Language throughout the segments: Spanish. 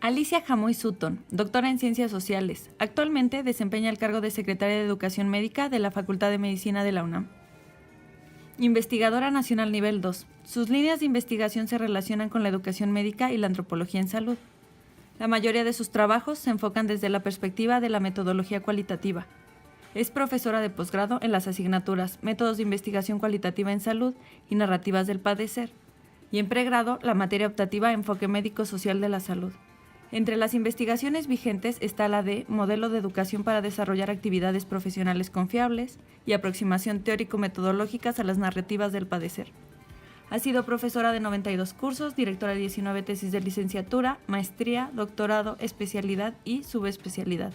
Alicia Jamoy Sutton, doctora en Ciencias Sociales. Actualmente desempeña el cargo de Secretaria de Educación Médica de la Facultad de Medicina de la UNAM. Investigadora nacional nivel 2. Sus líneas de investigación se relacionan con la educación médica y la antropología en salud. La mayoría de sus trabajos se enfocan desde la perspectiva de la metodología cualitativa. Es profesora de posgrado en las asignaturas Métodos de Investigación Cualitativa en Salud y Narrativas del Padecer, y en pregrado la materia optativa Enfoque Médico-Social de la Salud. Entre las investigaciones vigentes está la de Modelo de Educación para desarrollar actividades profesionales confiables y aproximación teórico-metodológicas a las narrativas del padecer. Ha sido profesora de 92 cursos, directora de 19 tesis de licenciatura, maestría, doctorado, especialidad y subespecialidad.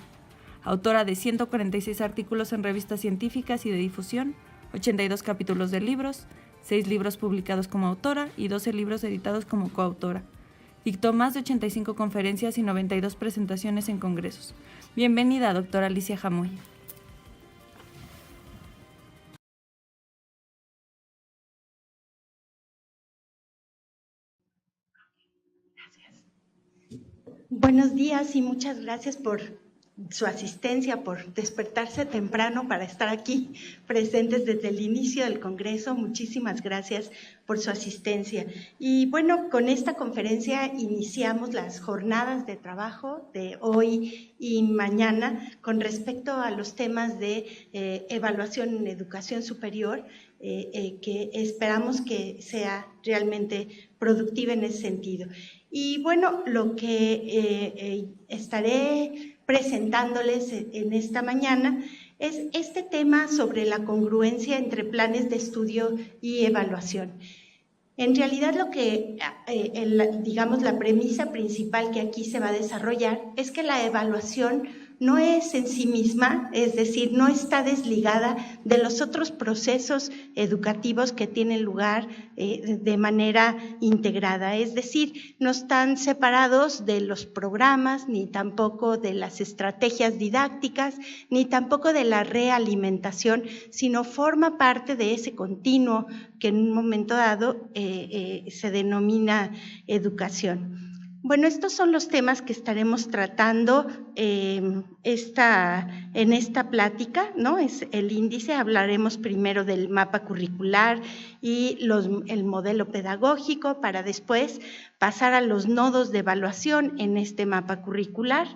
Autora de 146 artículos en revistas científicas y de difusión, 82 capítulos de libros, 6 libros publicados como autora y 12 libros editados como coautora. Dictó más de 85 conferencias y 92 presentaciones en congresos. Bienvenida, doctora Alicia Jamoy. Gracias. Buenos días y muchas gracias por su asistencia, por despertarse temprano para estar aquí presentes desde el inicio del Congreso. Muchísimas gracias por su asistencia. Y bueno, con esta conferencia iniciamos las jornadas de trabajo de hoy y mañana con respecto a los temas de evaluación en educación superior, que esperamos que sea realmente productiva en ese sentido. Y bueno, lo que estaré presentándoles en esta mañana es este tema sobre la congruencia entre planes de estudio y evaluación. En realidad lo que, digamos, la premisa principal que aquí se va a desarrollar es que la evaluación no es en sí misma, es decir, no está desligada de los otros procesos educativos que tienen lugar de manera integrada. Es decir, no están separados de los programas, ni tampoco de las estrategias didácticas, ni tampoco de la realimentación, sino forma parte de ese continuo que en un momento dado se denomina educación. Bueno, estos son los temas que estaremos tratando en esta plática, ¿no? Es el índice. Hablaremos primero del mapa curricular y el modelo pedagógico para después pasar a los nodos de evaluación en este mapa curricular.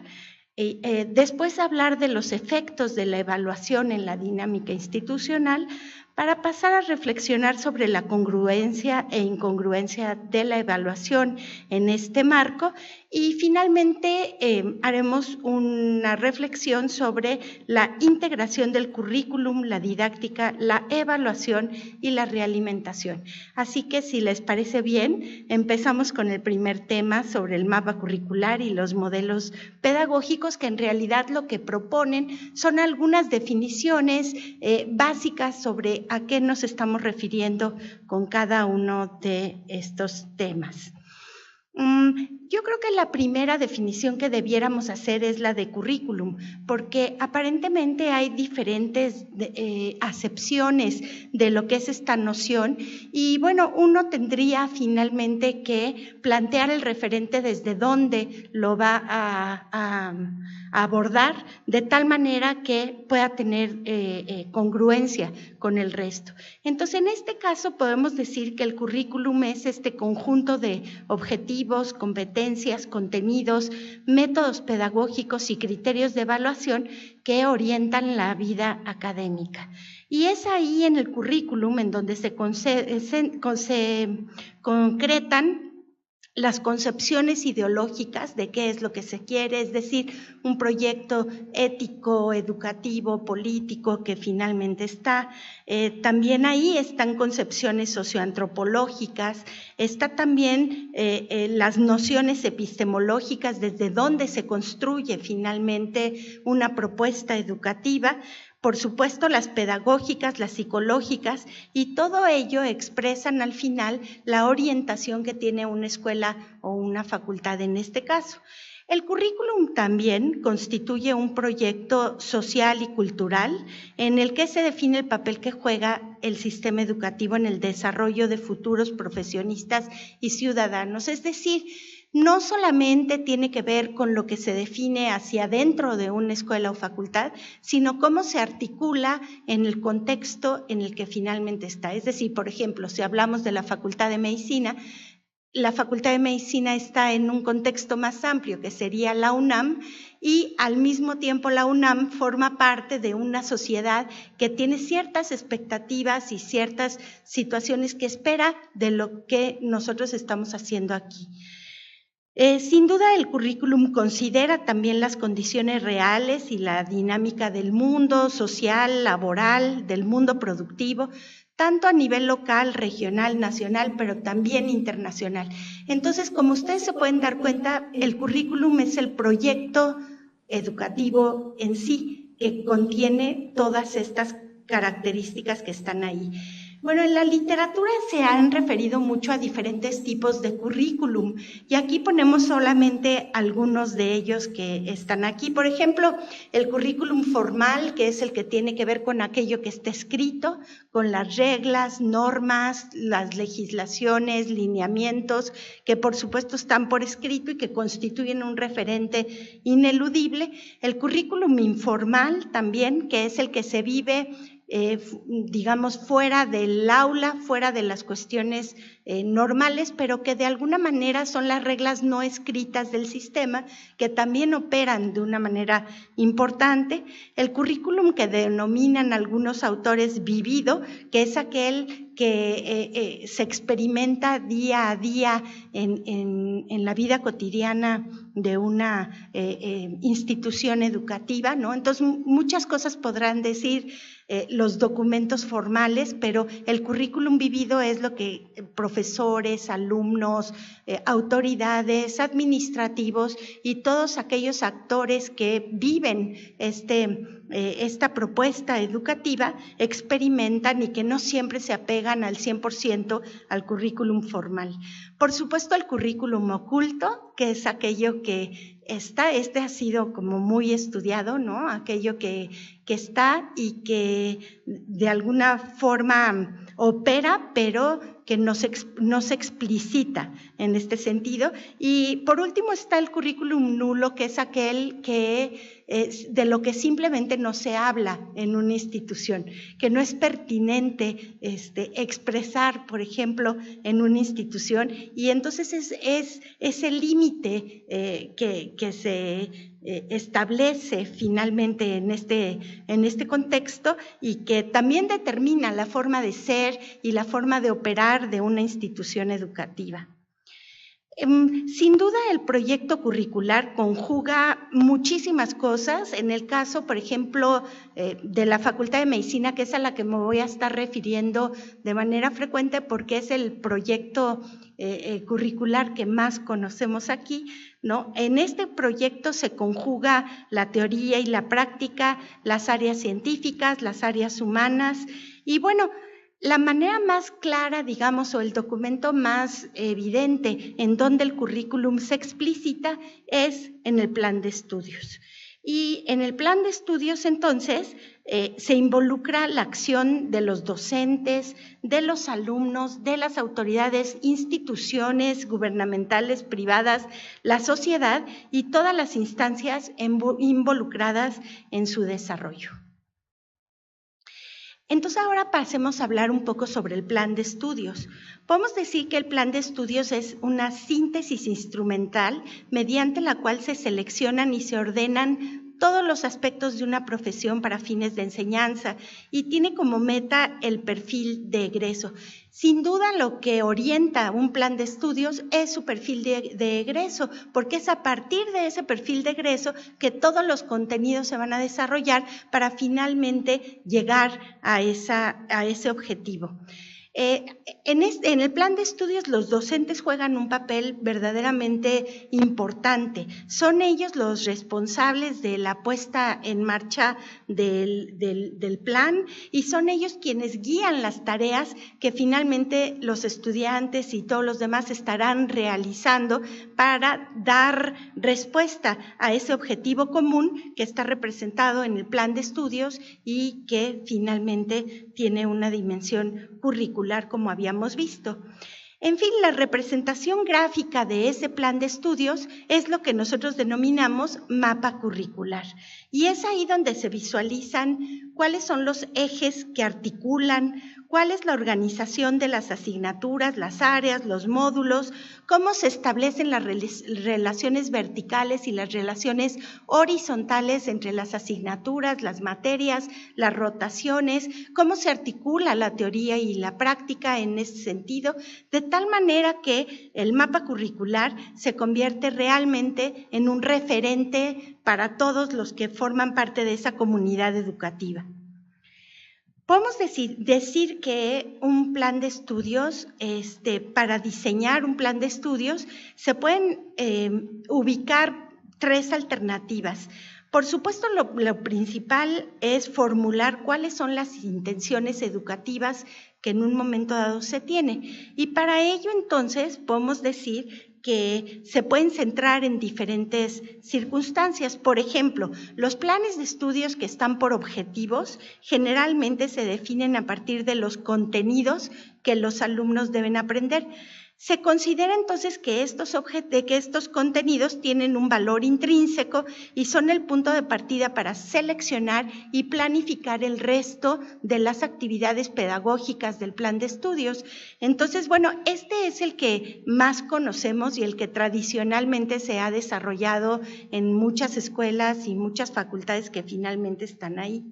Después hablar de los efectos de la evaluación en la dinámica institucional, para pasar a reflexionar sobre la congruencia e incongruencia de la evaluación en este marco y finalmente haremos una reflexión sobre la integración del currículum, la didáctica, la evaluación y la realimentación. Así que si les parece bien, empezamos con el primer tema sobre el mapa curricular y los modelos pedagógicos, que en realidad lo que proponen son algunas definiciones básicas sobre a qué nos estamos refiriendo con cada uno de estos temas. Yo creo que la primera definición que debiéramos hacer es la de currículum, porque aparentemente hay diferentes acepciones de lo que es esta noción y bueno, uno tendría finalmente que plantear el referente desde dónde lo va a abordar de tal manera que pueda tener congruencia con el resto. Entonces, en este caso podemos decir que el currículum es este conjunto de objetivos, competencias, contenidos, métodos pedagógicos y criterios de evaluación que orientan la vida académica. Y es ahí en el currículum en donde se concretan las concepciones ideológicas de qué es lo que se quiere, es decir, un proyecto ético, educativo, político que finalmente está. También ahí están concepciones socioantropológicas, está también las nociones epistemológicas, desde dónde se construye finalmente una propuesta educativa. Por supuesto, las pedagógicas, las psicológicas, y todo ello expresan al final la orientación que tiene una escuela o una facultad en este caso. El currículum también constituye un proyecto social y cultural en el que se define el papel que juega el sistema educativo en el desarrollo de futuros profesionistas y ciudadanos. Es decir, no solamente tiene que ver con lo que se define hacia adentro de una escuela o facultad, sino cómo se articula en el contexto en el que finalmente está. Es decir, por ejemplo, si hablamos de la Facultad de Medicina, la Facultad de Medicina está en un contexto más amplio, que sería la UNAM, y al mismo tiempo la UNAM forma parte de una sociedad que tiene ciertas expectativas y ciertas situaciones que espera de lo que nosotros estamos haciendo aquí. Sin duda el currículum considera también las condiciones reales y la dinámica del mundo social, laboral, del mundo productivo, tanto a nivel local, regional, nacional, pero también internacional. Entonces, como ustedes se pueden dar cuenta, el currículum es el proyecto educativo en sí, que contiene todas estas características que están ahí. Bueno, en la literatura se han referido mucho a diferentes tipos de currículum y aquí ponemos solamente algunos de ellos que están aquí. Por ejemplo, el currículum formal, que es el que tiene que ver con aquello que está escrito, con las reglas, normas, las legislaciones, lineamientos, que por supuesto están por escrito y que constituyen un referente ineludible. El currículum informal también, que es el que se vive digamos, fuera del aula, fuera de las cuestiones normales, pero que de alguna manera son las reglas no escritas del sistema, que también operan de una manera importante. El currículum que denominan algunos autores vivido, que es aquel que se experimenta día a día en la vida cotidiana de una institución educativa, ¿no? Entonces, muchas cosas podrán decir los documentos formales, pero el currículum vivido es lo que profesores, alumnos, autoridades, administrativos y todos aquellos actores que viven esta propuesta educativa experimentan y que no siempre se apegan al 100% al currículum formal. Por supuesto, el currículum oculto, que es aquello que está, ha sido como muy estudiado, ¿no? Aquello que está y que de alguna forma opera, pero que no se explicita en este sentido. Y por último está el currículum nulo, que es aquel que de lo que simplemente no se habla en una institución, que no es pertinente expresar, por ejemplo, en una institución, y entonces es el límite que se establece finalmente en este contexto y que también determina la forma de ser y la forma de operar de una institución educativa. Sin duda el proyecto curricular conjuga muchísimas cosas. En el caso, por ejemplo, de la Facultad de Medicina, que es a la que me voy a estar refiriendo de manera frecuente porque es el proyecto curricular que más conocemos aquí, ¿no? En este proyecto se conjuga la teoría y la práctica, las áreas científicas, las áreas humanas y bueno, la manera más clara, digamos, o el documento más evidente en donde el currículum se explicita es en el plan de estudios. Y en el plan de estudios, entonces, se involucra la acción de los docentes, de los alumnos, de las autoridades, instituciones gubernamentales, privadas, la sociedad y todas las instancias involucradas en su desarrollo. Entonces ahora pasemos a hablar un poco sobre el plan de estudios. Podemos decir que el plan de estudios es una síntesis instrumental mediante la cual se seleccionan y se ordenan todos los aspectos de una profesión para fines de enseñanza y tiene como meta el perfil de egreso. Sin duda lo que orienta un plan de estudios es su perfil de egreso, porque es a partir de ese perfil de egreso que todos los contenidos se van a desarrollar para finalmente llegar a ese objetivo. En el plan de estudios los docentes juegan un papel verdaderamente importante. Son ellos los responsables de la puesta en marcha del plan y son ellos quienes guían las tareas que finalmente los estudiantes y todos los demás estarán realizando para dar respuesta a ese objetivo común que está representado en el plan de estudios y que finalmente tiene una dimensión curricular como habíamos visto. En fin, la representación gráfica de ese plan de estudios es lo que nosotros denominamos mapa curricular. Y es ahí donde se visualizan cuáles son los ejes que articulan, cuál es la organización de las asignaturas, las áreas, los módulos, cómo se establecen las relaciones verticales y las relaciones horizontales entre las asignaturas, las materias, las rotaciones, cómo se articula la teoría y la práctica en ese sentido, de tal manera que el mapa curricular se convierte realmente en un referente para todos los que forman parte de esa comunidad educativa. Podemos decir que un plan de estudios, para diseñar un plan de estudios, se pueden ubicar 3 alternativas. Por supuesto, lo principal es formular cuáles son las intenciones educativas que en un momento dado se tiene. Y para ello, entonces, podemos decir que se pueden centrar en diferentes circunstancias. Por ejemplo, los planes de estudios que están por objetivos generalmente se definen a partir de los contenidos que los alumnos deben aprender. Se considera entonces que estos contenidos tienen un valor intrínseco y son el punto de partida para seleccionar y planificar el resto de las actividades pedagógicas del plan de estudios. Entonces, bueno, este es el que más conocemos y el que tradicionalmente se ha desarrollado en muchas escuelas y muchas facultades que finalmente están ahí.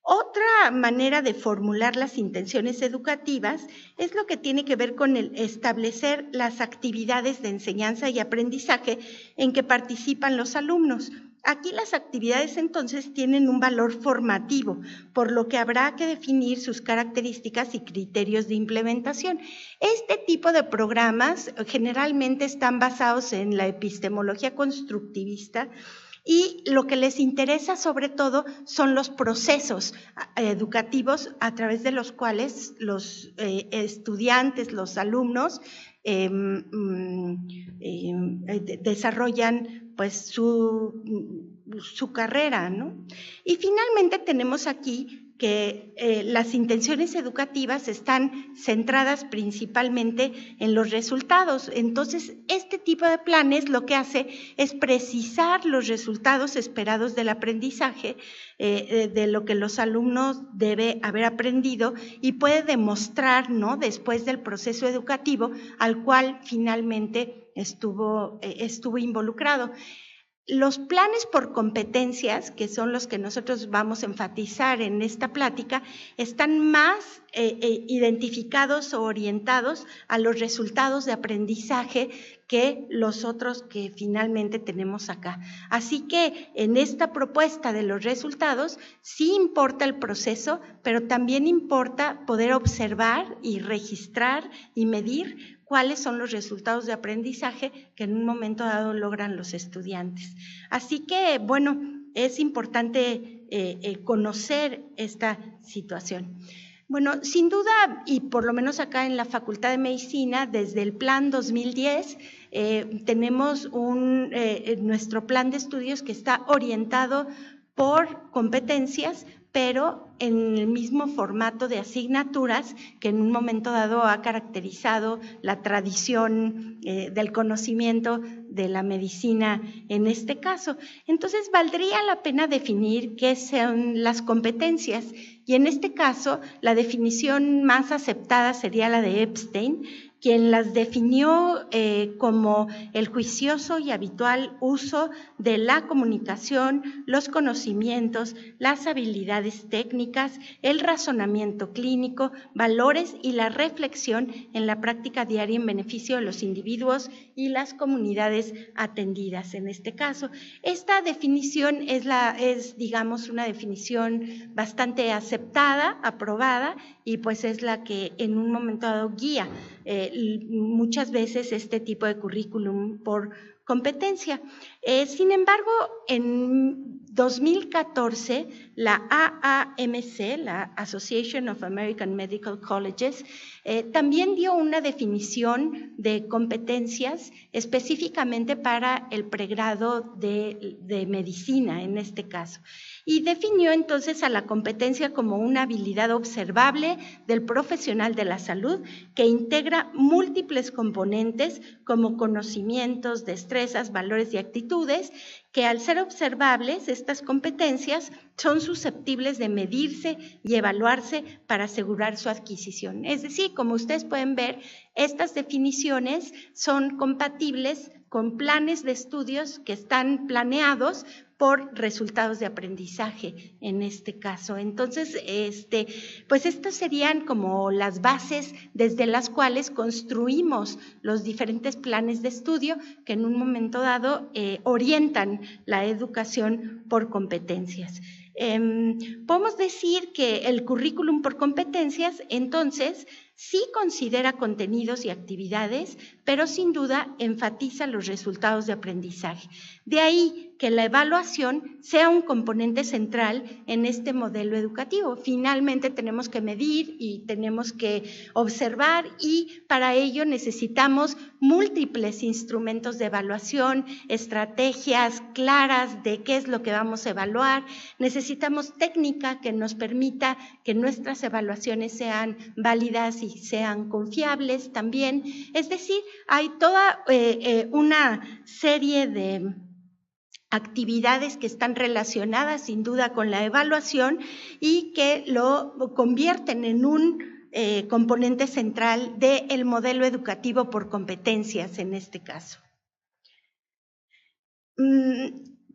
Otra manera de formular las intenciones educativas es lo que tiene que ver con el establecer las actividades de enseñanza y aprendizaje en que participan los alumnos. Aquí las actividades entonces tienen un valor formativo, por lo que habrá que definir sus características y criterios de implementación. Este tipo de programas generalmente están basados en la epistemología constructivista, y lo que les interesa sobre todo son los procesos educativos a través de los cuales los estudiantes, los alumnos desarrollan pues su carrera, ¿no? Y finalmente tenemos aquí que las intenciones educativas están centradas principalmente en los resultados. Entonces, este tipo de planes lo que hace es precisar los resultados esperados del aprendizaje, de lo que los alumnos deben haber aprendido y puede demostrar, ¿no?, después del proceso educativo al cual finalmente estuvo involucrado. Los planes por competencias, que son los que nosotros vamos a enfatizar en esta plática, están más identificados o orientados a los resultados de aprendizaje que los otros que finalmente tenemos acá. Así que en esta propuesta de los resultados sí importa el proceso, pero también importa poder observar y registrar y medir cuáles son los resultados de aprendizaje que en un momento dado logran los estudiantes. Así que, bueno, es importante conocer esta situación. Bueno, sin duda, y por lo menos acá en la Facultad de Medicina, desde el Plan 2010, tenemos nuestro plan de estudios que está orientado por competencias, pero en el mismo formato de asignaturas que en un momento dado ha caracterizado la tradición del conocimiento de la medicina en este caso. Entonces, valdría la pena definir qué son las competencias, y en este caso, la definición más aceptada sería la de Epstein, quien las definió como el juicioso y habitual uso de la comunicación, los conocimientos, las habilidades técnicas, el razonamiento clínico, valores y la reflexión en la práctica diaria en beneficio de los individuos y las comunidades atendidas. En este caso, esta definición es, digamos, una definición bastante aceptada, aprobada, y pues es la que en un momento dado guía muchas veces este tipo de currículum por competencia. Sin embargo, en 2014, la AAMC, la Association of American Medical Colleges, también dio una definición de competencias específicamente para el pregrado de medicina, en este caso. Y definió entonces a la competencia como una habilidad observable del profesional de la salud que integra múltiples componentes como conocimientos, destrezas, valores y actitudes que al ser observables, estas competencias son susceptibles de medirse y evaluarse para asegurar su adquisición. Es decir, como ustedes pueden ver, estas definiciones son compatibles con planes de estudios que están planeados por resultados de aprendizaje en este caso. Entonces, pues estas serían como las bases desde las cuales construimos los diferentes planes de estudio que en un momento dado orientan la educación por competencias. Podemos decir que el currículum por competencias, entonces, sí considera contenidos y actividades, pero sin duda enfatiza los resultados de aprendizaje. De ahí que la evaluación sea un componente central en este modelo educativo. Finalmente tenemos que medir y tenemos que observar y para ello necesitamos múltiples instrumentos de evaluación, estrategias claras de qué es lo que vamos a evaluar. Necesitamos técnica que nos permita que nuestras evaluaciones sean válidas y sean confiables también. Es decir, hay toda una serie de actividades que están relacionadas sin duda con la evaluación y que lo convierten en un componente central del modelo educativo por competencias en este caso.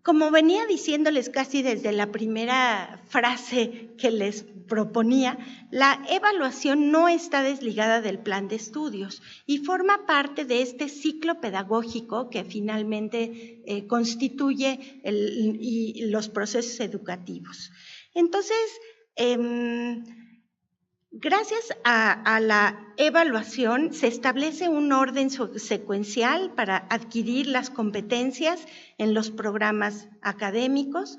Como venía diciéndoles casi desde la primera frase que les proponía, la evaluación no está desligada del plan de estudios y forma parte de este ciclo pedagógico que finalmente constituye los procesos educativos. Entonces, gracias a la evaluación se establece un orden secuencial para adquirir las competencias en los programas académicos.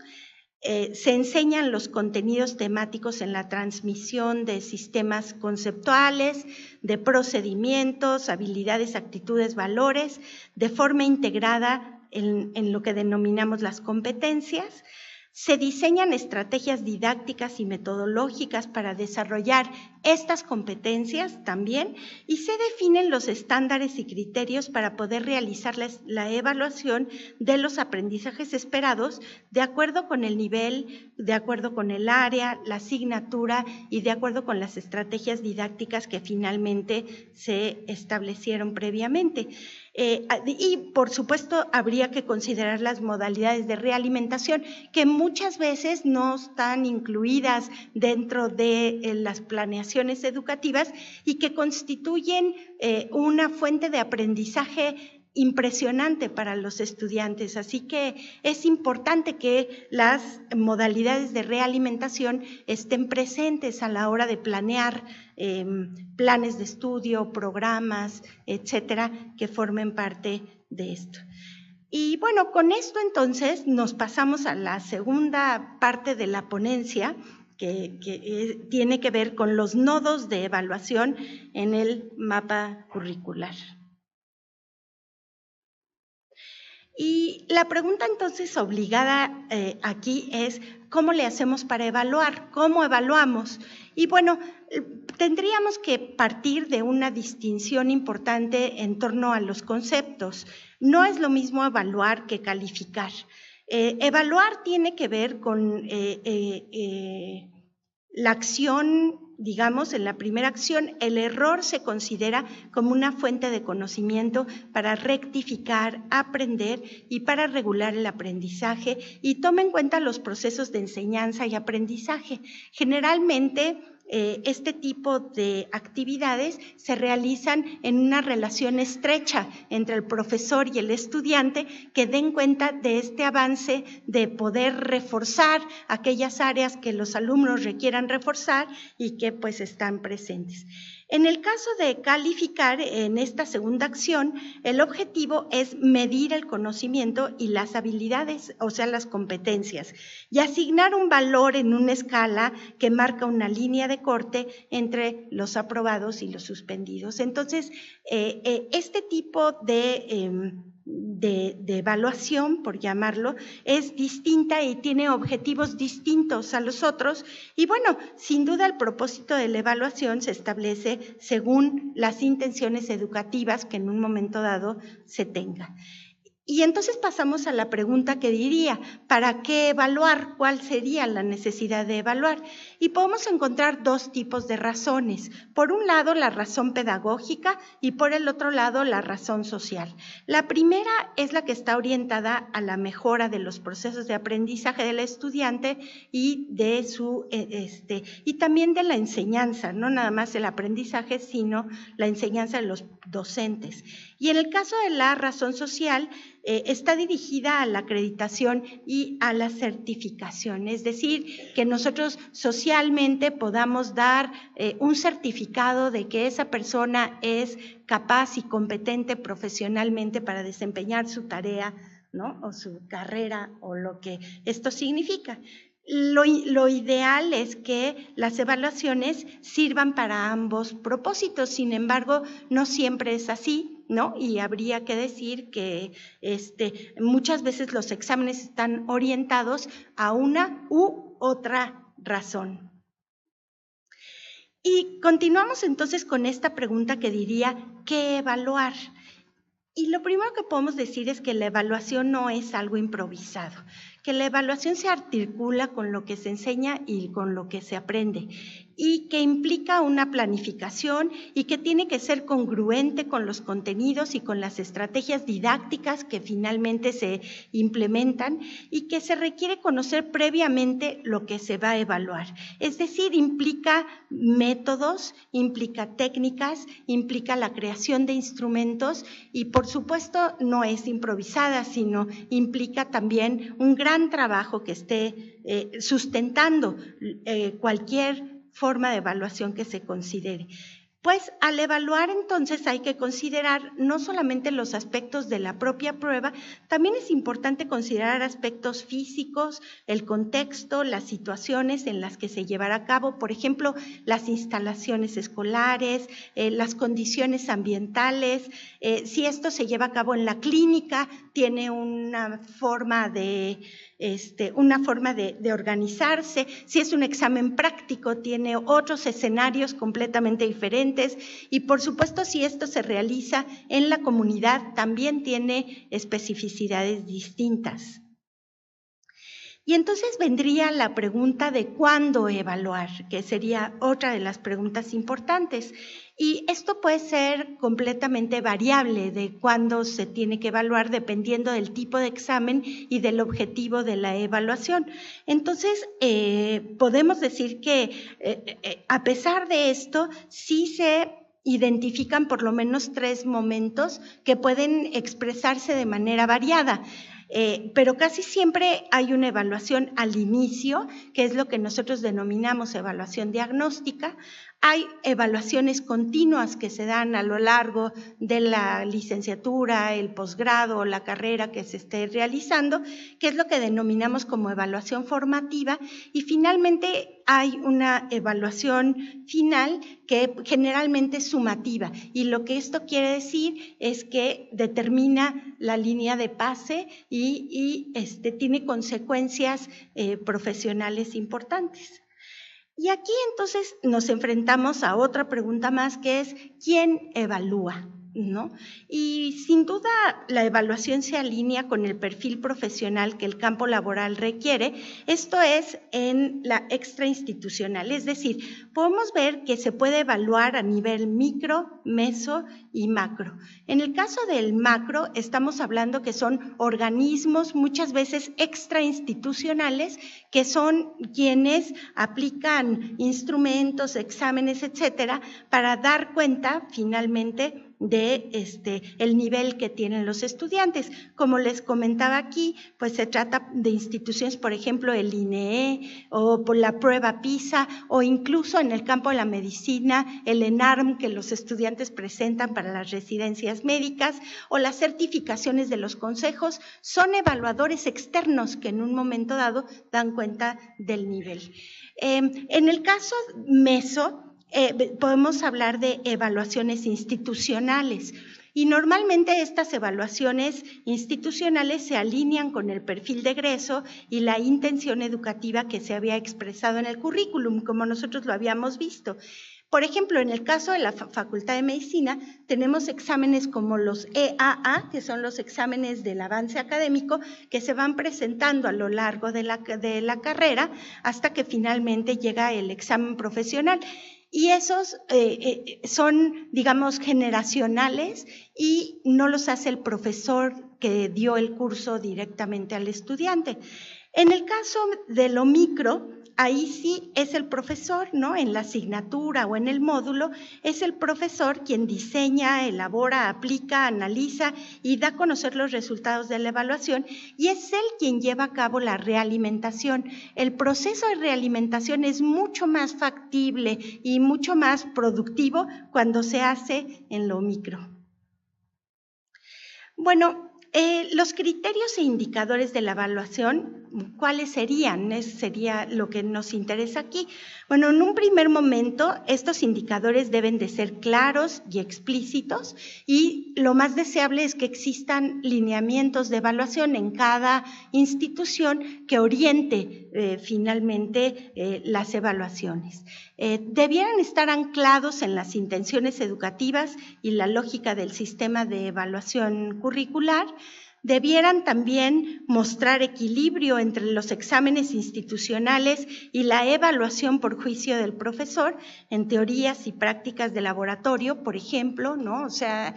Se enseñan los contenidos temáticos en la transmisión de sistemas conceptuales, de procedimientos, habilidades, actitudes, valores, de forma integrada en lo que denominamos las competencias. Se diseñan estrategias didácticas y metodológicas para desarrollar estas competencias también y se definen los estándares y criterios para poder realizar la evaluación de los aprendizajes esperados de acuerdo con el nivel, de acuerdo con el área, la asignatura y de acuerdo con las estrategias didácticas que finalmente se establecieron previamente. Y por supuesto habría que considerar las modalidades de realimentación que muchas veces no están incluidas dentro de las planeaciones educativas y que constituyen una fuente de aprendizaje impresionante para los estudiantes, así que es importante que las modalidades de realimentación estén presentes a la hora de planear planes de estudio, programas, etcétera, que formen parte de esto. Y bueno, con esto entonces nos pasamos a la segunda parte de la ponencia, que tiene que ver con los nodos de evaluación en el mapa curricular. Y la pregunta entonces obligada aquí es, ¿cómo le hacemos para evaluar? ¿Cómo evaluamos? Y bueno, tendríamos que partir de una distinción importante en torno a los conceptos. No es lo mismo evaluar que calificar. Evaluar tiene que ver con la acción. Digamos, en la primera acción, el error se considera como una fuente de conocimiento para rectificar, aprender y para regular el aprendizaje y toma en cuenta los procesos de enseñanza y aprendizaje. Generalmente, este tipo de actividades se realizan en una relación estrecha entre el profesor y el estudiante que den cuenta de este avance de poder reforzar aquellas áreas que los alumnos requieran reforzar y que pues están presentes. En el caso de calificar, en esta segunda acción, el objetivo es medir el conocimiento y las habilidades, o sea, las competencias, y asignar un valor en una escala que marca una línea de corte entre los aprobados y los suspendidos. Entonces, este tipo de evaluación, por llamarlo, es distinta y tiene objetivos distintos a los otros. Y bueno, sin duda el propósito de la evaluación se establece según las intenciones educativas que en un momento dado se tenga. Y entonces pasamos a la pregunta que diría, ¿para qué evaluar? ¿Cuál sería la necesidad de evaluar? Y podemos encontrar dos tipos de razones. Por un lado, la razón pedagógica y por el otro lado, la razón social. La primera es la que está orientada a la mejora de los procesos de aprendizaje del estudiante y de y también de la enseñanza, no nada más el aprendizaje, sino la enseñanza de los docentes. Y en el caso de la razón social, está dirigida a la acreditación y a la certificación, es decir, que nosotros socialmente podamos dar un certificado de que esa persona es capaz y competente profesionalmente para desempeñar su tarea, ¿no? O su carrera o lo que esto significa. Lo ideal es que las evaluaciones sirvan para ambos propósitos, sin embargo, no siempre es así, ¿no? Y habría que decir que muchas veces los exámenes están orientados a una u otra razón. Y continuamos entonces con esta pregunta que diría, ¿qué evaluar? Y lo primero que podemos decir es que la evaluación no es algo improvisado, que la evaluación se articula con lo que se enseña y con lo que se aprende, y que implica una planificación y que tiene que ser congruente con los contenidos y con las estrategias didácticas que finalmente se implementan y que se requiere conocer previamente lo que se va a evaluar. Es decir, implica métodos, implica técnicas, implica la creación de instrumentos y por supuesto no es improvisada, sino implica también un gran trabajo que esté sustentando cualquier forma de evaluación que se considere. Pues al evaluar entonces hay que considerar no solamente los aspectos de la propia prueba, también es importante considerar aspectos físicos, el contexto, las situaciones en las que se llevará a cabo, por ejemplo, las instalaciones escolares, las condiciones ambientales, si esto se lleva a cabo en la clínica, tiene una forma de organizarse, si es un examen práctico, tiene otros escenarios completamente diferentes y por supuesto si esto se realiza en la comunidad también tiene especificidades distintas. Y entonces vendría la pregunta de cuándo evaluar, que sería otra de las preguntas importantes. Y esto puede ser completamente variable de cuándo se tiene que evaluar dependiendo del tipo de examen y del objetivo de la evaluación. Entonces, podemos decir que a pesar de esto, sí se identifican por lo menos 3 momentos que pueden expresarse de manera variada. Pero casi siempre hay una evaluación al inicio, que es lo que nosotros denominamos evaluación diagnóstica. Hay evaluaciones continuas que se dan a lo largo de la licenciatura, el posgrado o la carrera que se esté realizando, que es lo que denominamos como evaluación formativa. Y finalmente hay una evaluación final que generalmente es sumativa. Y lo que esto quiere decir es que determina la línea de pase y tiene consecuencias profesionales importantes. Y aquí entonces nos enfrentamos a otra pregunta más que es ¿quién evalúa? ¿No? Y sin duda la evaluación se alinea con el perfil profesional que el campo laboral requiere, esto es en la extrainstitucional, es decir, podemos ver que se puede evaluar a nivel micro, meso y macro. En el caso del macro estamos hablando que son organismos muchas veces extrainstitucionales que son quienes aplican instrumentos, exámenes, etcétera, para dar cuenta finalmente de el nivel que tienen los estudiantes. Como les comentaba aquí, pues se trata de instituciones, por ejemplo, el INEE o por la prueba PISA, o incluso en el campo de la medicina, el ENARM que los estudiantes presentan para las residencias médicas, o las certificaciones de los consejos, son evaluadores externos que en un momento dado dan cuenta del nivel. En el caso MESO, podemos hablar de evaluaciones institucionales. Y normalmente estas evaluaciones institucionales se alinean con el perfil de egreso y la intención educativa que se había expresado en el currículum, como nosotros lo habíamos visto. Por ejemplo, en el caso de la Facultad de Medicina, tenemos exámenes como los EAA, que son los exámenes del avance académico, que se van presentando a lo largo de la carrera hasta que finalmente llega el examen profesional. Y esos son, digamos, generacionales y no los hace el profesor que dio el curso directamente al estudiante. En el caso de lo micro, ahí sí es el profesor, ¿no? En la asignatura o en el módulo, es el profesor quien diseña, elabora, aplica, analiza y da a conocer los resultados de la evaluación, y es él quien lleva a cabo la realimentación. El proceso de realimentación es mucho más factible y mucho más productivo cuando se hace en lo micro. Bueno, los criterios e indicadores de la evaluación, ¿cuáles serían? Eso sería lo que nos interesa aquí. Bueno, en un primer momento, estos indicadores deben de ser claros y explícitos, y lo más deseable es que existan lineamientos de evaluación en cada institución que oriente finalmente las evaluaciones. Debieran estar anclados en las intenciones educativas y la lógica del sistema de evaluación curricular. Debieran también mostrar equilibrio entre los exámenes institucionales y la evaluación por juicio del profesor en teorías y prácticas de laboratorio, por ejemplo, ¿no? O sea,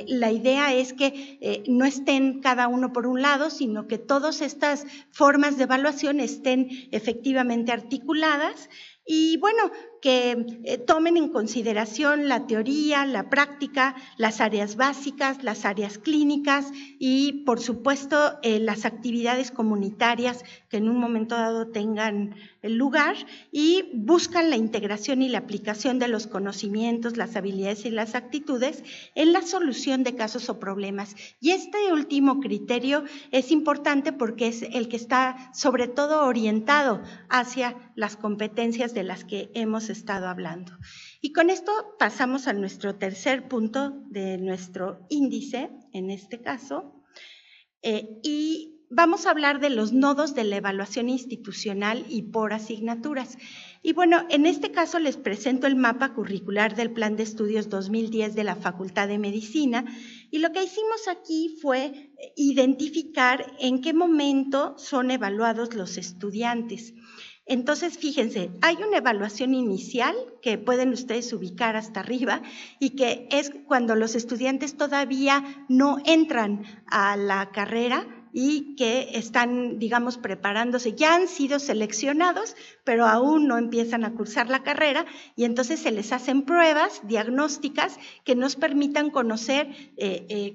la idea es que no estén cada uno por un lado, sino que todas estas formas de evaluación estén efectivamente articuladas. Y bueno, que tomen en consideración la teoría, la práctica, las áreas básicas, las áreas clínicas y, por supuesto, las actividades comunitarias que en un momento dado tengan lugar, y buscan la integración y la aplicación de los conocimientos, las habilidades y las actitudes en la solución de casos o problemas. Y este último criterio es importante porque es el que está sobre todo orientado hacia las competencias de las que hemos estado hablando. Y con esto pasamos a nuestro tercer punto de nuestro índice, en este caso, y vamos a hablar de los nodos de la evaluación institucional y por asignaturas. Y bueno, en este caso les presento el mapa curricular del Plan de Estudios 2010 de la Facultad de Medicina, y lo que hicimos aquí fue identificar en qué momento son evaluados los estudiantes. Entonces, fíjense, hay una evaluación inicial que pueden ustedes ubicar hasta arriba y que es cuando los estudiantes todavía no entran a la carrera y que están, digamos, preparándose. Ya han sido seleccionados, pero aún no empiezan a cursar la carrera, y entonces se les hacen pruebas diagnósticas que nos permitan conocer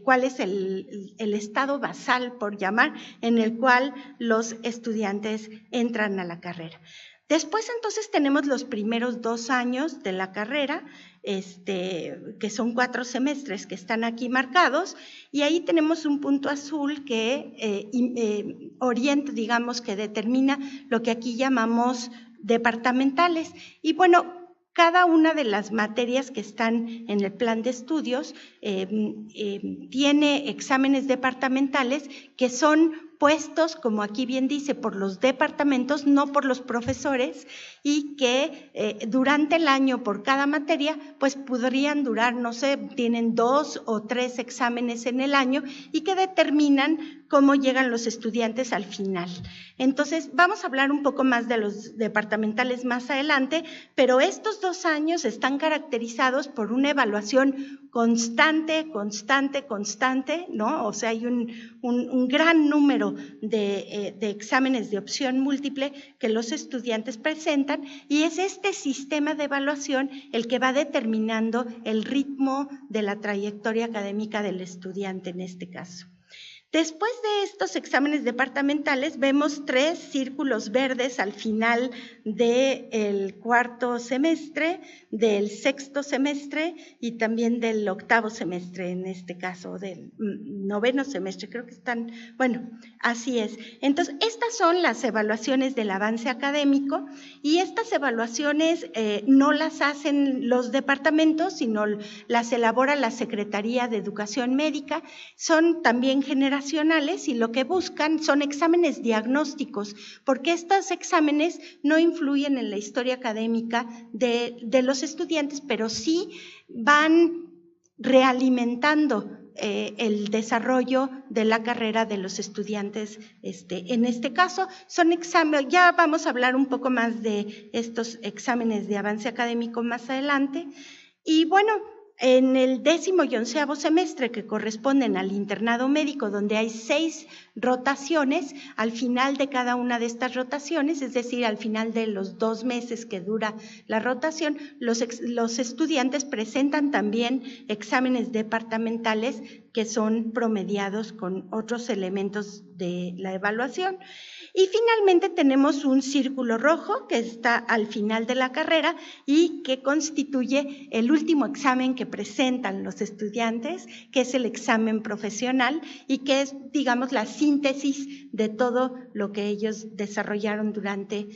cuál es el estado basal, por llamar, en el cual los estudiantes entran a la carrera. Después, entonces, tenemos los primeros 2 años de la carrera, que son 4 semestres que están aquí marcados, y ahí tenemos un punto azul que orienta, digamos, que determina lo que aquí llamamos departamentales. Y bueno, cada una de las materias que están en el plan de estudios tiene exámenes departamentales que son puestos, como aquí bien dice, por los departamentos, no por los profesores, y que durante el año por cada materia, pues podrían durar, no sé, tienen 2 o 3 exámenes en el año y que determinan cómo llegan los estudiantes al final. Entonces, vamos a hablar un poco más de los departamentales más adelante, pero estos 2 años están caracterizados por una evaluación constante, ¿no? O sea, hay un gran número de exámenes de opción múltiple que los estudiantes presentan, y es este sistema de evaluación el que va determinando el ritmo de la trayectoria académica del estudiante en este caso. Después de estos exámenes departamentales, vemos 3 círculos verdes al final del 4º semestre, del 6º semestre y también del 8º semestre, en este caso, del 9º semestre, creo que están, bueno, así es. Entonces, estas son las evaluaciones del avance académico, y estas evaluaciones no las hacen los departamentos, sino las elabora la Secretaría de Educación Médica. Son también generacionales, y lo que buscan son exámenes diagnósticos, porque estos exámenes no influyen en la historia académica de los estudiantes, pero sí van realimentando el desarrollo de la carrera de los estudiantes. En este caso son exámenes, ya vamos a hablar un poco más de estos exámenes de avance académico más adelante. Y bueno, en el 10º y 11º semestre, que corresponden al internado médico, donde hay 6 rotaciones, al final de cada una de estas rotaciones, es decir, al final de los 2 meses que dura la rotación, los estudiantes presentan también exámenes departamentales que son promediados con otros elementos de la evaluación. Y finalmente tenemos un círculo rojo que está al final de la carrera y que constituye el último examen que presentan los estudiantes, que es el examen profesional, y que es, digamos, la síntesis de todo lo que ellos desarrollaron durante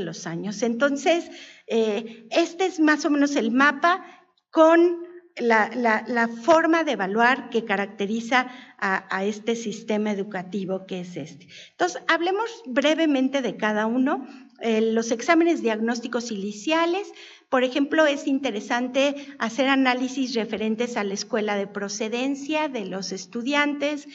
los años. Entonces, este es más o menos el mapa con la forma de evaluar que caracteriza a este sistema educativo que es este. Entonces, hablemos brevemente de cada uno. Los exámenes diagnósticos iniciales, por ejemplo, es interesante hacer análisis referentes a la escuela de procedencia de los estudiantes,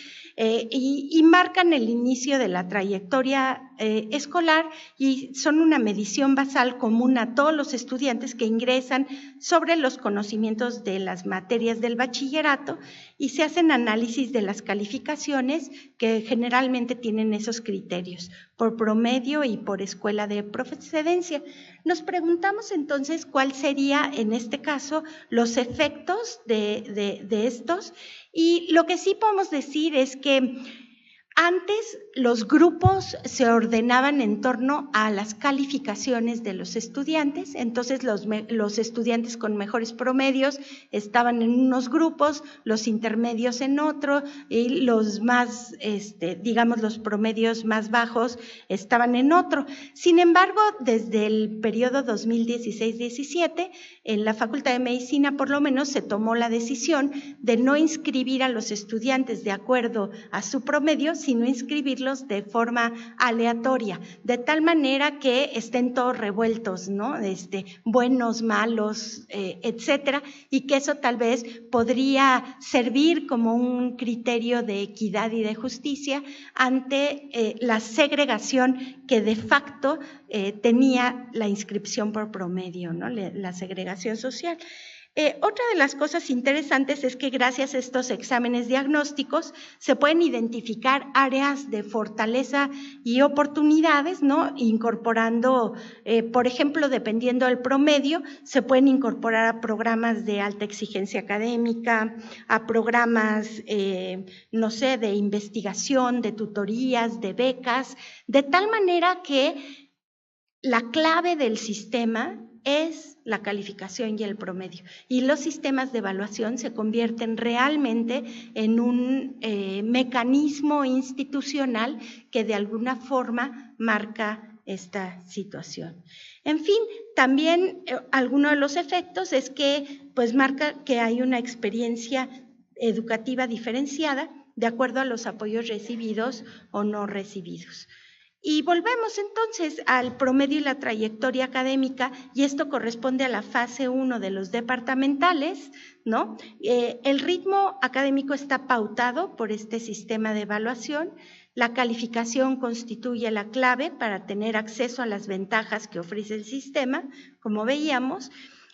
y marcan el inicio de la trayectoria escolar, y son una medición basal común a todos los estudiantes que ingresan sobre los conocimientos de las materias del bachillerato, y se hacen análisis de las calificaciones que generalmente tienen esos criterios, por promedio y por escuela de procedencia. Nos preguntamos entonces cuál sería en este caso los efectos de estos, y lo que sí podemos decir es que antes los grupos se ordenaban en torno a las calificaciones de los estudiantes. Entonces los estudiantes con mejores promedios estaban en unos grupos, los intermedios en otro, y los más, digamos, los promedios más bajos estaban en otro. Sin embargo, desde el periodo 2016-17, en la Facultad de Medicina por lo menos se tomó la decisión de no inscribir a los estudiantes de acuerdo a su promedio, sino inscribirlos de forma aleatoria, de tal manera que estén todos revueltos, ¿no? Buenos, malos, etcétera, y que eso tal vez podría servir como un criterio de equidad y de justicia ante la segregación que de facto tenía la inscripción por promedio, ¿no? La segregación social. Otra de las cosas interesantes es que gracias a estos exámenes diagnósticos se pueden identificar áreas de fortaleza y oportunidades, ¿no? Incorporando, por ejemplo, dependiendo del promedio, se pueden incorporar a programas de alta exigencia académica, a programas, no sé, de investigación, de tutorías, de becas, de tal manera que la clave del sistema es la calificación y el promedio. Y los sistemas de evaluación se convierten realmente en un mecanismo institucional que de alguna forma marca esta situación. En fin, también alguno de los efectos es que pues marca que hay una experiencia educativa diferenciada de acuerdo a los apoyos recibidos o no recibidos. Y volvemos entonces al promedio y la trayectoria académica, y esto corresponde a la fase 1 de los departamentales, ¿no? El ritmo académico está pautado por este sistema de evaluación. La calificación constituye la clave para tener acceso a las ventajas que ofrece el sistema, como veíamos.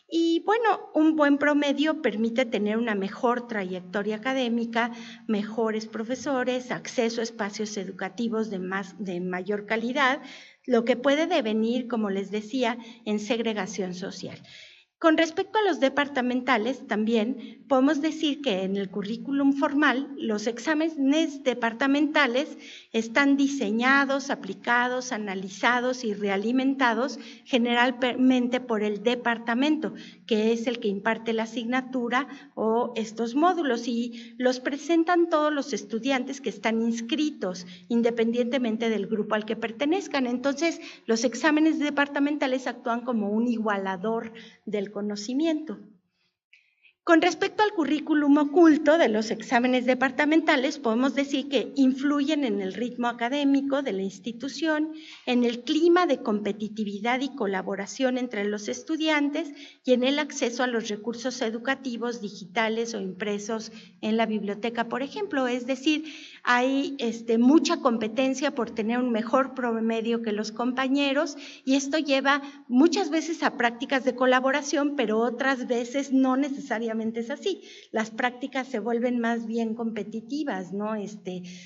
Y bueno, un buen promedio permite tener una mejor trayectoria académica, mejores profesores, acceso a espacios educativos de mayor calidad, lo que puede devenir, como les decía, en segregación social. Con respecto a los departamentales, también podemos decir que en el currículum formal los exámenes departamentales están diseñados, aplicados, analizados y realimentados generalmente por el departamento, que es el que imparte la asignatura o estos módulos, y los presentan todos los estudiantes que están inscritos, independientemente del grupo al que pertenezcan. Entonces, los exámenes departamentales actúan como un igualador del conocimiento. Con respecto al currículum oculto de los exámenes departamentales, podemos decir que influyen en el ritmo académico de la institución, en el clima de competitividad y colaboración entre los estudiantes y en el acceso a los recursos educativos digitales o impresos en la biblioteca, por ejemplo. Es decir, hay mucha competencia por tener un mejor promedio que los compañeros, y esto lleva muchas veces a prácticas de colaboración, pero otras veces no necesariamente es así. Las prácticas se vuelven más bien competitivas, ¿no?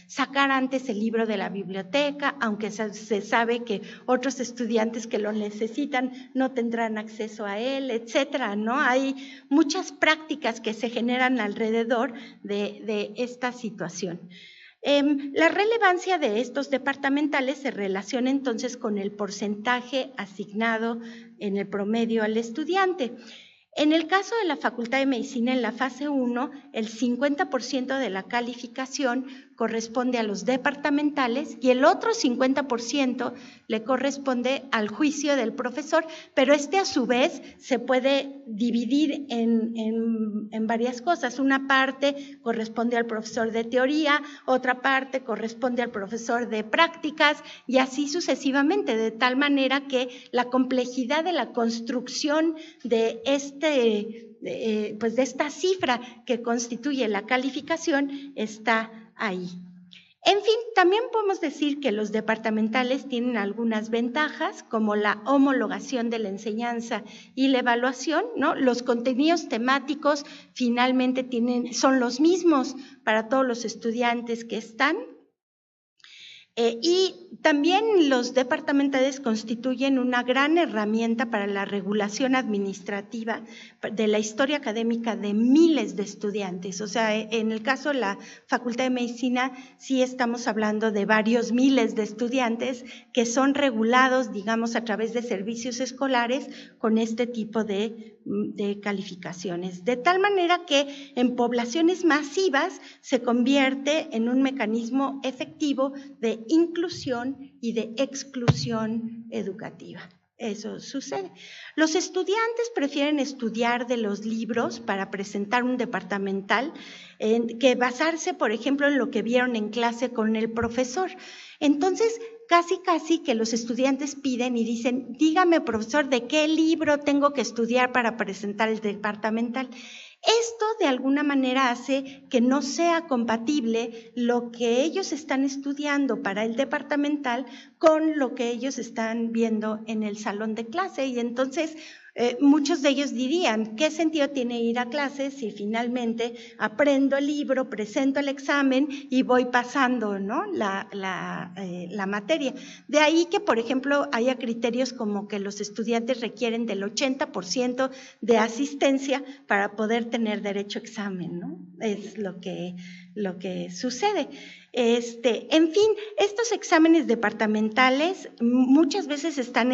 Sacar antes el libro de la biblioteca, aunque se sabe que otros estudiantes que lo necesitan no tendrán acceso a él, etcétera, ¿no? Hay muchas prácticas que se generan alrededor de esta situación. La relevancia de estos departamentales se relaciona entonces con el porcentaje asignado en el promedio al estudiante. En el caso de la Facultad de Medicina, en la fase 1, el 50% de la calificación corresponde a los departamentales y el otro 50% le corresponde al juicio del profesor, pero a su vez se puede dividir en varias cosas. Una parte corresponde al profesor de teoría, otra parte corresponde al profesor de prácticas y así sucesivamente, de tal manera que la complejidad de la construcción de esta cifra que constituye la calificación está ahí. En fin, también podemos decir que los departamentales tienen algunas ventajas, como la homologación de la enseñanza y la evaluación, ¿no? Los contenidos temáticos finalmente son los mismos para todos los estudiantes que están. Y también los departamentales constituyen una gran herramienta para la regulación administrativa de la historia académica de miles de estudiantes. O sea, en el caso de la Facultad de Medicina, sí estamos hablando de varios miles de estudiantes que son regulados, digamos, a través de servicios escolares con este tipo de calificaciones. De tal manera que en poblaciones masivas se convierte en un mecanismo efectivo de inclusión y de exclusión educativa. Eso sucede. Los estudiantes prefieren estudiar de los libros para presentar un departamental que basarse, por ejemplo, en lo que vieron en clase con el profesor. Entonces, casi que los estudiantes piden y dicen, dígame, profesor, ¿de qué libro tengo que estudiar para presentar el departamental? Esto de alguna manera hace que no sea compatible lo que ellos están estudiando para el departamental con lo que ellos están viendo en el salón de clase, y entonces muchos de ellos dirían, ¿qué sentido tiene ir a clase si finalmente aprendo el libro, presento el examen y voy pasando, ¿no? la materia? De ahí que, por ejemplo, haya criterios como que los estudiantes requieren del 80% de asistencia para poder tener derecho a examen, ¿no? Es lo que sucede. En fin, estos exámenes departamentales muchas veces están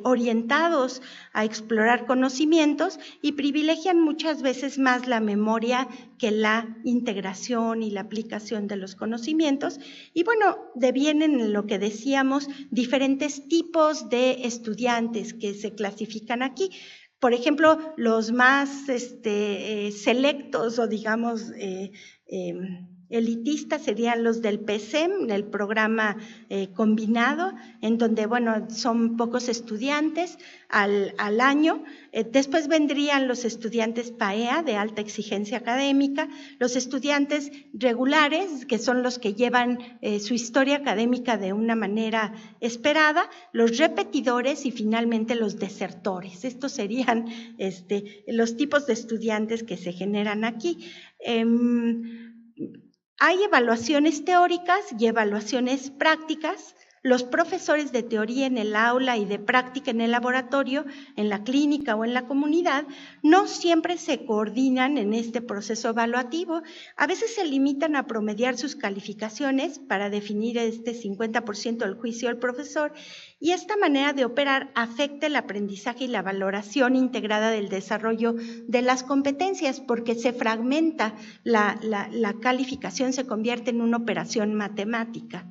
orientados a explorar conocimientos y privilegian muchas veces más la memoria que la integración y la aplicación de los conocimientos. Y bueno, devienen en lo que decíamos diferentes tipos de estudiantes que se clasifican aquí. Por ejemplo, los más selectos o digamos elitistas serían los del PCEM, el programa combinado, en donde, bueno, son pocos estudiantes al año. Después vendrían los estudiantes PAEA, de alta exigencia académica, los estudiantes regulares, que son los que llevan su historia académica de una manera esperada, los repetidores y finalmente los desertores. Estos serían los tipos de estudiantes que se generan aquí. Hay evaluaciones teóricas y evaluaciones prácticas. Los profesores de teoría en el aula y de práctica en el laboratorio, en la clínica o en la comunidad, no siempre se coordinan en este proceso evaluativo. A veces se limitan a promediar sus calificaciones para definir este 50% del juicio del profesor, y esta manera de operar afecta el aprendizaje y la valoración integrada del desarrollo de las competencias, porque se fragmenta la calificación, se convierte en una operación matemática.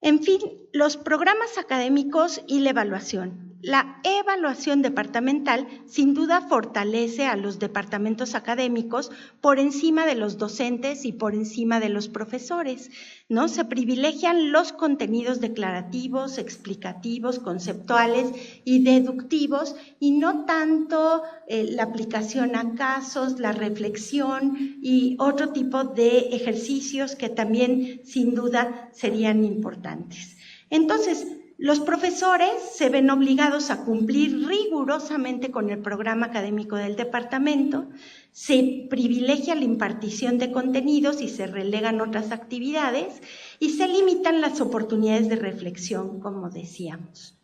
En fin, los programas académicos y la evaluación. La evaluación departamental sin duda fortalece a los departamentos académicos por encima de los docentes y por encima de los profesores, ¿no? Se privilegian los contenidos declarativos, explicativos, conceptuales y deductivos, y no tanto la aplicación a casos, la reflexión y otro tipo de ejercicios que también sin duda serían importantes. Entonces, los profesores se ven obligados a cumplir rigurosamente con el programa académico del departamento, se privilegia la impartición de contenidos y se relegan otras actividades y se limitan las oportunidades de reflexión, como decíamos.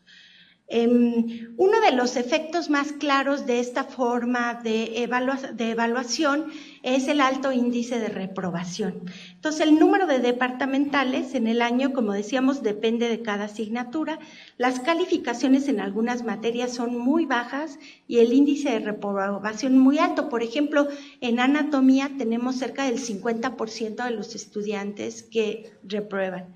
Uno de los efectos más claros de esta forma de evaluación es el alto índice de reprobación. Entonces, el número de departamentales en el año, como decíamos, depende de cada asignatura. Las calificaciones en algunas materias son muy bajas y el índice de reprobación muy alto. Por ejemplo, en anatomía tenemos cerca del 50% de los estudiantes que reprueban.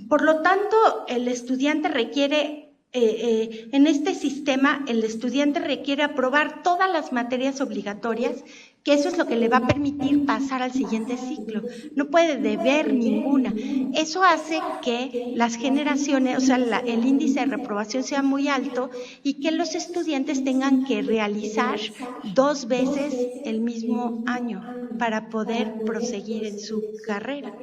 Por lo tanto, el estudiante requiere en este sistema, el estudiante requiere aprobar todas las materias obligatorias, que eso es lo que le va a permitir pasar al siguiente ciclo. No puede deber ninguna. Eso hace que las generaciones, o sea, el índice de reprobación sea muy alto y que los estudiantes tengan que realizar 2 veces el mismo año para poder proseguir en su carrera.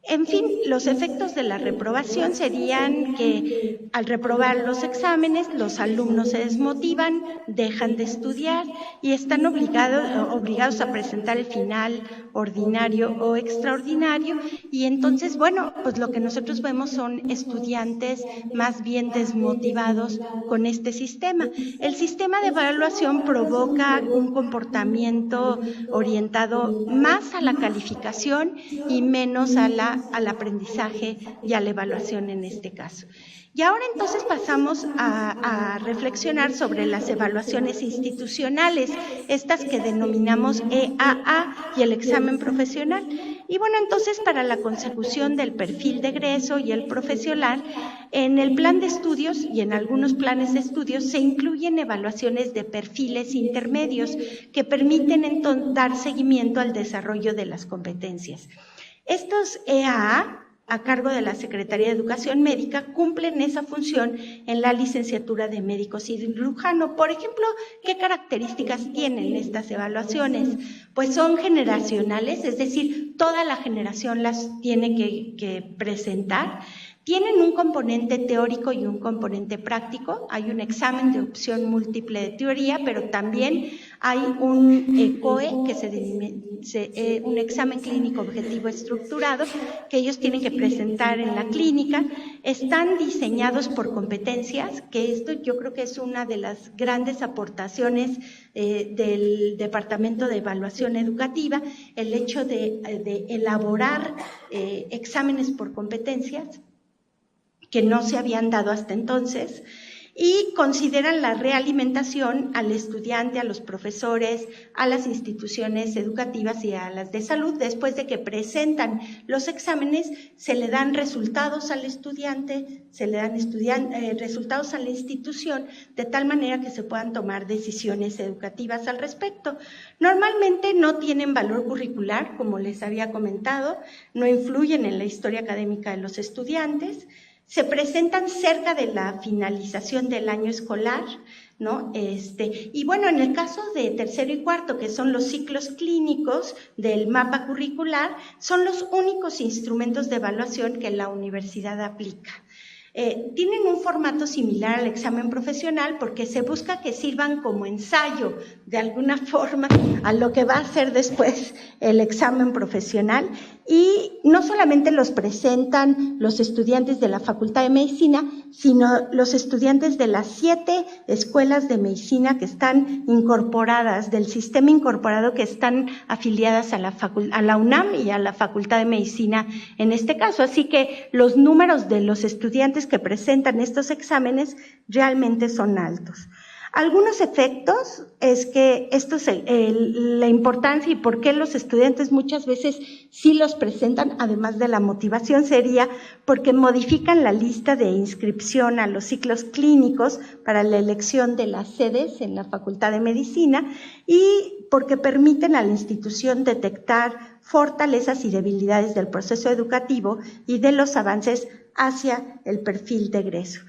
En fin, los efectos de la reprobación serían que al reprobar los exámenes, los alumnos se desmotivan, dejan de estudiar y están obligados a presentar el final ordinario o extraordinario, y entonces, bueno, pues lo que nosotros vemos son estudiantes más bien desmotivados con este sistema. El sistema de evaluación provoca un comportamiento orientado más a la calificación y menos al aprendizaje y a la evaluación en este caso. Y ahora entonces pasamos a reflexionar sobre las evaluaciones institucionales, estas que denominamos EAA y el examen profesional. Y bueno, entonces para la consecución del perfil de egreso y el profesional, en el plan de estudios y en algunos planes de estudios se incluyen evaluaciones de perfiles intermedios que permiten entonces dar seguimiento al desarrollo de las competencias. Estos EAA, a cargo de la Secretaría de Educación Médica, cumplen esa función en la licenciatura de médico cirujano. Por ejemplo, ¿qué características tienen estas evaluaciones? Pues son generacionales, es decir, toda la generación las tiene que presentar. Tienen un componente teórico y un componente práctico. Hay un examen de opción múltiple de teoría, pero también hay un ECOE, un examen clínico objetivo estructurado, que ellos tienen que presentar en la clínica. Están diseñados por competencias, que esto yo creo que es una de las grandes aportaciones del Departamento de Evaluación Educativa, el hecho de elaborar exámenes por competencias que no se habían dado hasta entonces. y consideran la realimentación al estudiante, a los profesores, a las instituciones educativas y a las de salud. Después de que presentan los exámenes, se le dan resultados al estudiante, se le dan resultados a la institución, de tal manera que se puedan tomar decisiones educativas al respecto. Normalmente no tienen valor curricular, como les había comentado, no influyen en la historia académica de los estudiantes, se presentan cerca de la finalización del año escolar, ¿no? Y bueno, en el caso de tercero y cuarto, que son los ciclos clínicos del mapa curricular, son los únicos instrumentos de evaluación que la universidad aplica. Tienen un formato similar al examen profesional porque se busca que sirvan como ensayo de alguna forma a lo que va a ser después el examen profesional, y no solamente los presentan los estudiantes de la Facultad de Medicina, sino los estudiantes de las 7 escuelas de medicina que están incorporadas, del sistema incorporado, que están afiliadas a la UNAM y a la Facultad de Medicina en este caso. Así que los números de los estudiantes que presentan estos exámenes realmente son altos. Algunos efectos es que la importancia y por qué los estudiantes muchas veces sí los presentan, además de la motivación, sería porque modifican la lista de inscripción a los ciclos clínicos para la elección de las sedes en la Facultad de Medicina, y porque permiten a la institución detectar fortalezas y debilidades del proceso educativo y de los avances hacia el perfil de egreso.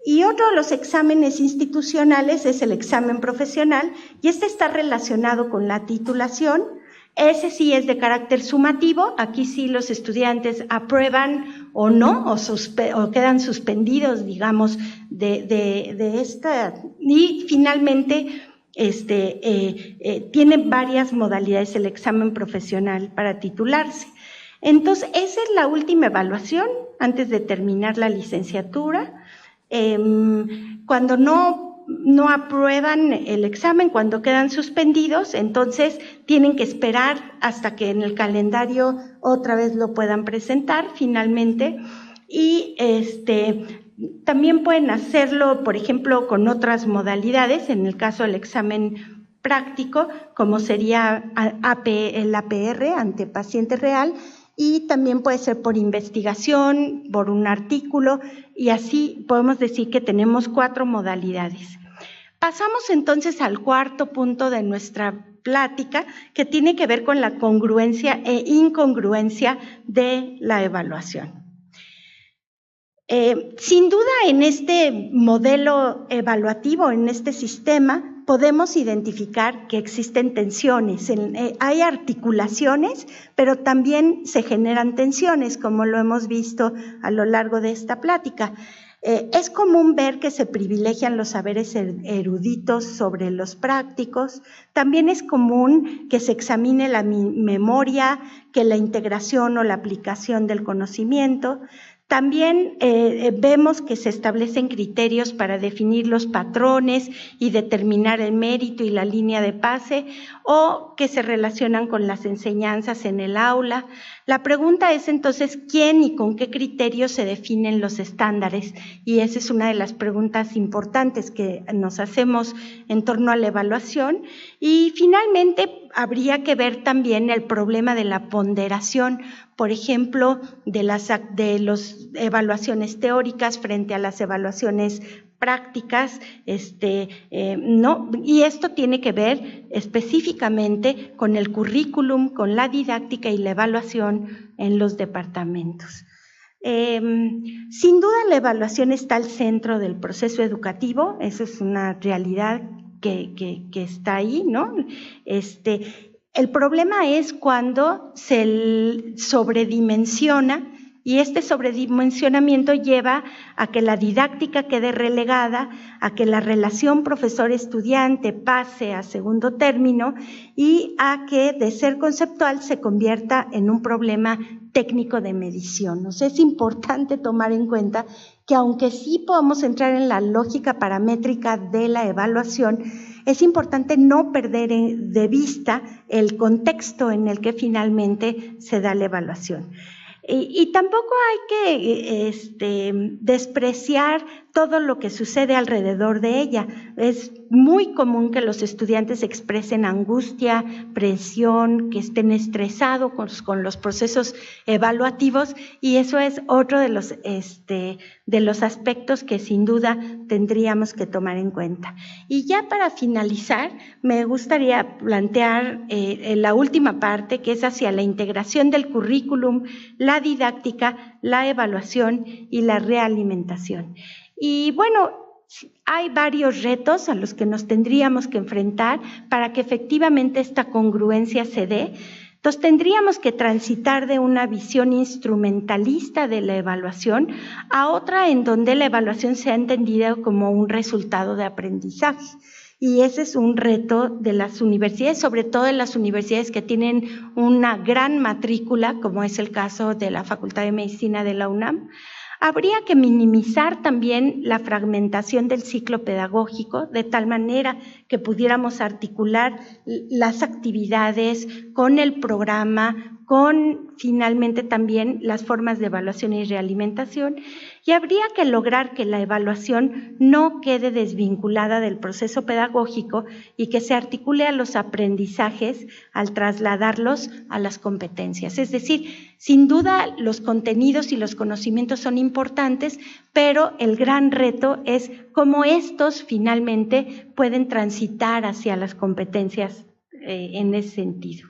Y otro de los exámenes institucionales es el examen profesional, y este está relacionado con la titulación. Ese sí es de carácter sumativo. Aquí sí los estudiantes aprueban o no, o quedan suspendidos, digamos, de esta. Y finalmente tiene varias modalidades el examen profesional para titularse. Entonces, esa es la última evaluación antes de terminar la licenciatura. Cuando no aprueban el examen, cuando quedan suspendidos, entonces tienen que esperar hasta que en el calendario otra vez lo puedan presentar finalmente. Y también pueden hacerlo, por ejemplo, con otras modalidades, en el caso del examen práctico, como sería el APR, ante paciente real, y también puede ser por investigación, por un artículo, y así podemos decir que tenemos 4 modalidades. Pasamos entonces al cuarto punto de nuestra plática, que tiene que ver con la congruencia e incongruencia de la evaluación. Sin duda, en este modelo evaluativo, en este sistema, podemos identificar que existen tensiones, hay articulaciones, pero también se generan tensiones, como lo hemos visto a lo largo de esta plática. Es común ver que se privilegian los saberes eruditos sobre los prácticos. También es común que se examine la memoria, que la integración o la aplicación del conocimiento. También vemos que se establecen criterios para definir los patrones y determinar el mérito y la línea de pase, o que se relacionan con las enseñanzas en el aula. La pregunta es entonces, ¿quién y con qué criterios se definen los estándares? Y esa es una de las preguntas importantes que nos hacemos en torno a la evaluación. Y finalmente, habría que ver también el problema de la ponderación, por ejemplo, de las evaluaciones teóricas frente a las evaluaciones prácticas, ¿no? Y esto tiene que ver específicamente con el currículum, con la didáctica y la evaluación en los departamentos. Sin duda, la evaluación está al centro del proceso educativo, eso es una realidad que está ahí, ¿no? El problema es cuando se sobredimensiona, y este sobredimensionamiento lleva a que la didáctica quede relegada, a que la relación profesor-estudiante pase a segundo término y a que, de ser conceptual, se convierta en un problema técnico de medición. O sea, es importante tomar en cuenta que, aunque sí podemos entrar en la lógica paramétrica de la evaluación, es importante no perder de vista el contexto en el que finalmente se da la evaluación. Y tampoco hay que despreciar todo lo que sucede alrededor de ella. Es muy común que los estudiantes expresen angustia, presión, que estén estresados con los procesos evaluativos, y eso es otro de los aspectos que sin duda tendríamos que tomar en cuenta. Y ya para finalizar, me gustaría plantear la última parte, que es hacia la integración del currículum, la didáctica, la evaluación y la realimentación. Y bueno, hay varios retos a los que nos tendríamos que enfrentar para que efectivamente esta congruencia se dé. Entonces, tendríamos que transitar de una visión instrumentalista de la evaluación a otra en donde la evaluación sea entendida como un resultado de aprendizaje. Y ese es un reto de las universidades, sobre todo de las universidades que tienen una gran matrícula, como es el caso de la Facultad de Medicina de la UNAM. Habría que minimizar también la fragmentación del ciclo pedagógico, de tal manera que pudiéramos articular las actividades con el programa, con finalmente también las formas de evaluación y realimentación, y habría que lograr que la evaluación no quede desvinculada del proceso pedagógico y que se articule a los aprendizajes al trasladarlos a las competencias. Es decir, sin duda los contenidos y los conocimientos son importantes, pero el gran reto es cómo estos finalmente pueden transitar hacia las competencias en ese sentido.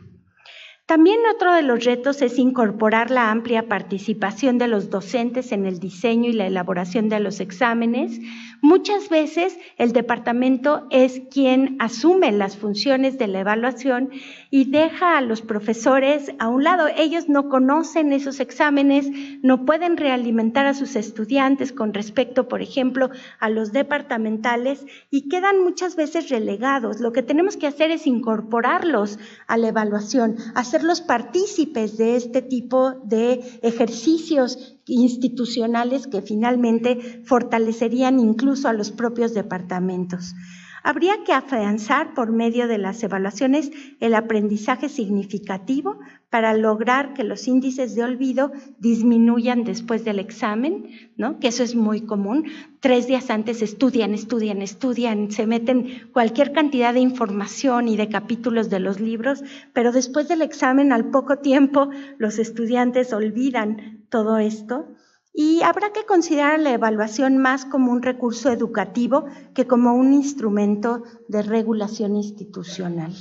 También otro de los retos es incorporar la amplia participación de los docentes en el diseño y la elaboración de los exámenes. Muchas veces el departamento es quien asume las funciones de la evaluación y deja a los profesores a un lado. Ellos no conocen esos exámenes, no pueden realimentar a sus estudiantes con respecto, por ejemplo, a los departamentales, y quedan muchas veces relegados. Lo que tenemos que hacer es incorporarlos a la evaluación, hacerlos partícipes de este tipo de ejercicios institucionales que finalmente fortalecerían incluso a los propios departamentos. Habría que afianzar por medio de las evaluaciones el aprendizaje significativo para lograr que los índices de olvido disminuyan después del examen, ¿no? Que eso es muy común. 3 días antes estudian, se meten cualquier cantidad de información y de capítulos de los libros, pero después del examen, al poco tiempo, los estudiantes olvidan todo esto. Y habrá que considerar la evaluación más como un recurso educativo que como un instrumento de regulación institucional.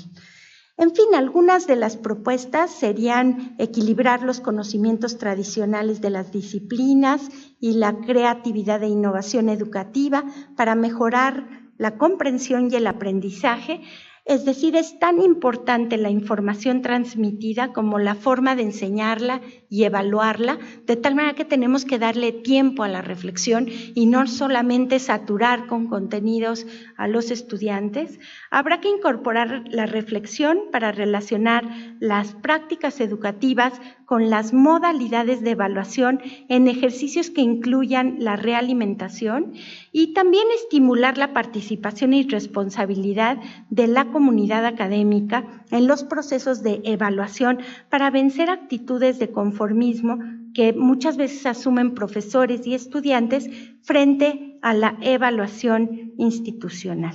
En fin, algunas de las propuestas serían equilibrar los conocimientos tradicionales de las disciplinas y la creatividad e innovación educativa para mejorar la comprensión y el aprendizaje. Es decir, es tan importante la información transmitida como la forma de enseñarla y evaluarla, de tal manera que tenemos que darle tiempo a la reflexión y no solamente saturar con contenidos a los estudiantes. Habrá que incorporar la reflexión para relacionar las prácticas educativas con las modalidades de evaluación en ejercicios que incluyan la realimentación, y también estimular la participación y responsabilidad de la comunidad académica en los procesos de evaluación para vencer actitudes de conformismo que muchas veces asumen profesores y estudiantes frente a la evaluación institucional.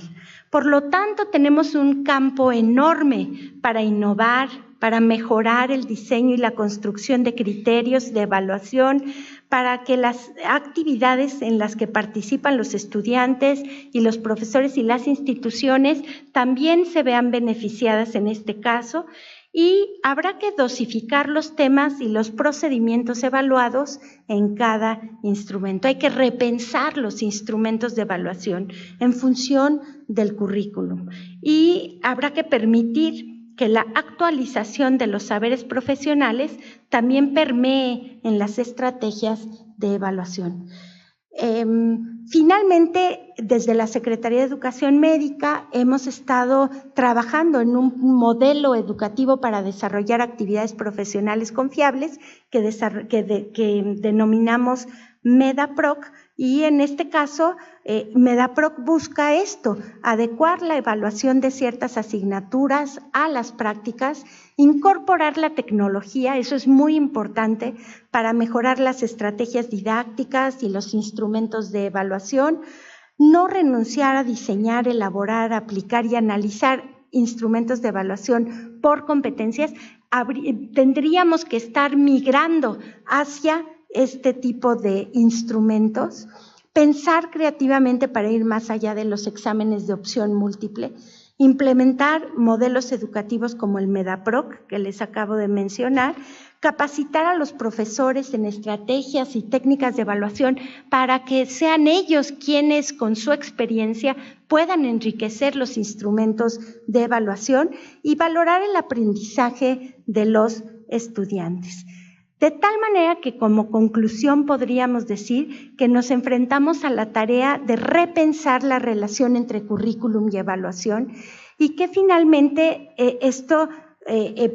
Por lo tanto, tenemos un campo enorme para innovar, para mejorar el diseño y la construcción de criterios de evaluación, para que las actividades en las que participan los estudiantes y los profesores y las instituciones también se vean beneficiadas en este caso, y habrá que dosificar los temas y los procedimientos evaluados en cada instrumento. Hay que repensar los instrumentos de evaluación en función del currículum, y habrá que permitir que la actualización de los saberes profesionales también permee en las estrategias de evaluación. Finalmente, desde la Secretaría de Educación Médica hemos estado trabajando en un modelo educativo para desarrollar actividades profesionales confiables que denominamos MEDAPROC, Y en este caso, Medaproc busca esto, adecuar la evaluación de ciertas asignaturas a las prácticas, incorporar la tecnología, eso es muy importante para mejorar las estrategias didácticas y los instrumentos de evaluación, no renunciar a diseñar, elaborar, aplicar y analizar instrumentos de evaluación por competencias. Tendríamos que estar migrando hacia este tipo de instrumentos, pensar creativamente para ir más allá de los exámenes de opción múltiple, implementar modelos educativos como el Medaproc, que les acabo de mencionar, capacitar a los profesores en estrategias y técnicas de evaluación para que sean ellos quienes con su experiencia puedan enriquecer los instrumentos de evaluación y valorar el aprendizaje de los estudiantes. De tal manera que como conclusión podríamos decir que nos enfrentamos a la tarea de repensar la relación entre currículum y evaluación y que finalmente esto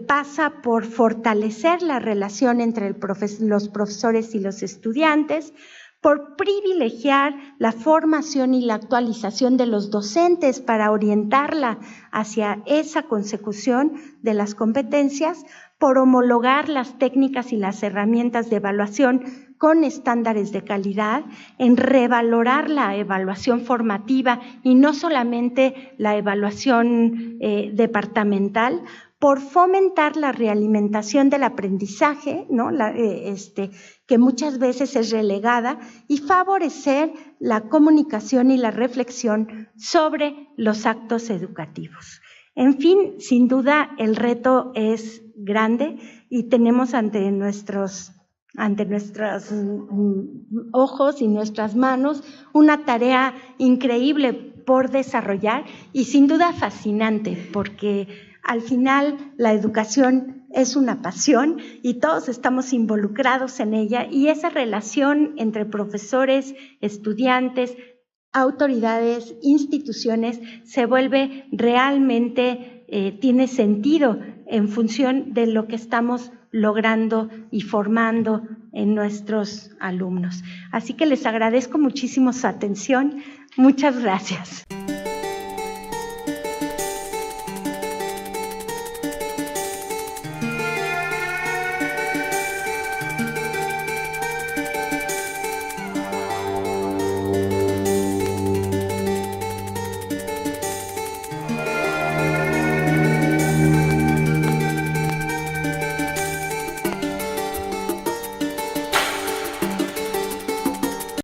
pasa por fortalecer la relación entre los profesores y los estudiantes, por privilegiar la formación y la actualización de los docentes para orientarla hacia esa consecución de las competencias, por homologar las técnicas y las herramientas de evaluación con estándares de calidad, en revalorar la evaluación formativa y no solamente la evaluación departamental, por fomentar la realimentación del aprendizaje, ¿no? Que muchas veces es relegada, y favorecer la comunicación y la reflexión sobre los actos educativos. En fin, sin duda el reto es grande y tenemos ante nuestros ojos y nuestras manos una tarea increíble por desarrollar y sin duda fascinante, porque al final la educación es una pasión y todos estamos involucrados en ella, y esa relación entre profesores, estudiantes, autoridades, instituciones se vuelve realmente, tiene sentido en función de lo que estamos logrando y formando en nuestros alumnos. Así que les agradezco muchísimo su atención. Muchas gracias.